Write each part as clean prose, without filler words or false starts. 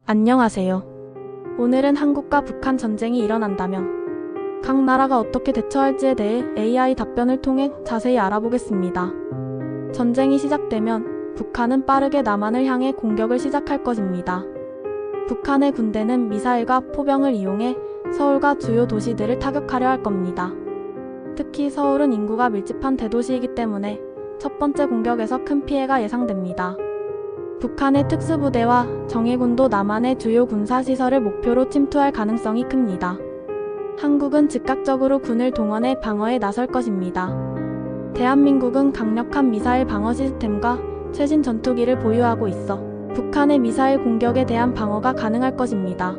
안녕하세요. 오늘은 한국과 북한 전쟁이 일어난다면 각 나라가 어떻게 대처할지에 대해 AI 답변을 통해 자세히 알아보겠습니다. 전쟁이 시작되면 북한은 빠르게 남한을 향해 공격을 시작할 것입니다. 북한의 군대는 미사일과 포병을 이용해 서울과 주요 도시들을 타격하려 할 겁니다. 특히 서울은 인구가 밀집한 대도시이기 때문에 첫 번째 공격에서 큰 피해가 예상됩니다. 북한의 특수부대와 정예군도 남한의 주요 군사시설을 목표로 침투할 가능성이 큽니다. 한국은 즉각적으로 군을 동원해 방어에 나설 것입니다. 대한민국은 강력한 미사일 방어 시스템과 최신 전투기를 보유하고 있어 북한의 미사일 공격에 대한 방어가 가능할 것입니다.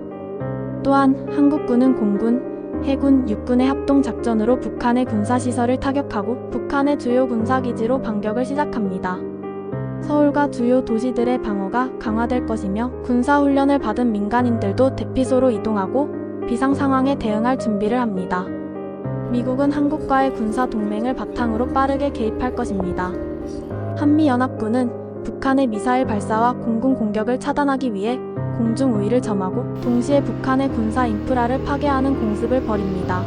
또한 한국군은 공군, 해군, 육군의 합동작전으로 북한의 군사시설을 타격하고 북한의 주요 군사기지로 반격을 시작합니다. 서울과 주요 도시들의 방어가 강화될 것이며 군사훈련을 받은 민간인들도 대피소로 이동하고 비상 상황에 대응할 준비를 합니다. 미국은 한국과의 군사동맹을 바탕으로 빠르게 개입할 것입니다. 한미연합군은 북한의 미사일 발사와 공군 공격을 차단하기 위해 공중 우위를 점하고 동시에 북한의 군사 인프라를 파괴하는 공습을 벌입니다.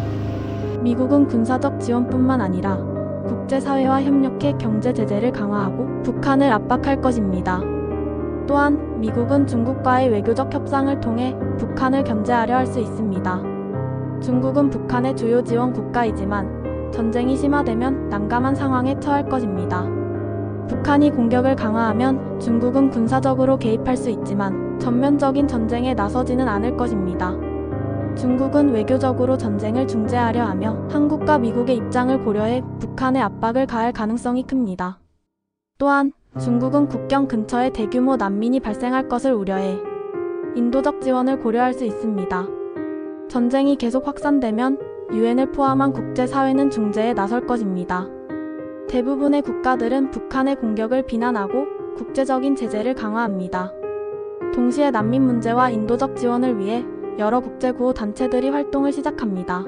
미국은 군사적 지원뿐만 아니라 국제사회와 협력해 경제 제재를 강화하고 북한을 압박할 것입니다. 또한 미국은 중국과의 외교적 협상을 통해 북한을 견제하려 할 수 있습니다. 중국은 북한의 주요 지원 국가이지만 전쟁이 심화되면 난감한 상황에 처할 것입니다. 북한이 공격을 강화하면 중국은 군사적으로 개입할 수 있지만 전면적인 전쟁에 나서지는 않을 것입니다. 중국은 외교적으로 전쟁을 중재하려 하며 한국과 미국의 입장을 고려해 북한에 압박을 가할 가능성이 큽니다. 또한 중국은 국경 근처에 대규모 난민이 발생할 것을 우려해 인도적 지원을 고려할 수 있습니다. 전쟁이 계속 확산되면 유엔을 포함한 국제사회는 중재에 나설 것입니다. 대부분의 국가들은 북한의 공격을 비난하고 국제적인 제재를 강화합니다. 동시에 난민 문제와 인도적 지원을 위해 여러 국제구호 단체들이 활동을 시작합니다.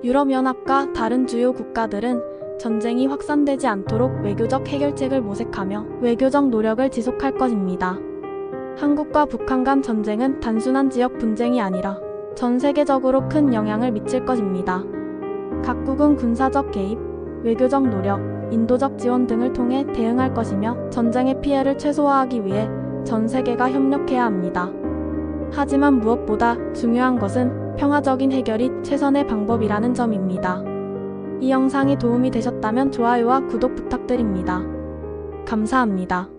유럽연합과 다른 주요 국가들은 전쟁이 확산되지 않도록 외교적 해결책을 모색하며 외교적 노력을 지속할 것입니다. 한국과 북한 간 전쟁은 단순한 지역 분쟁이 아니라 전 세계적으로 큰 영향을 미칠 것입니다. 각국은 군사적 개입, 외교적 노력, 인도적 지원 등을 통해 대응할 것이며 전쟁의 피해를 최소화하기 위해 전 세계가 협력해야 합니다. 하지만 무엇보다 중요한 것은 평화적인 해결이 최선의 방법이라는 점입니다. 이 영상이 도움이 되셨다면 좋아요와 구독 부탁드립니다. 감사합니다.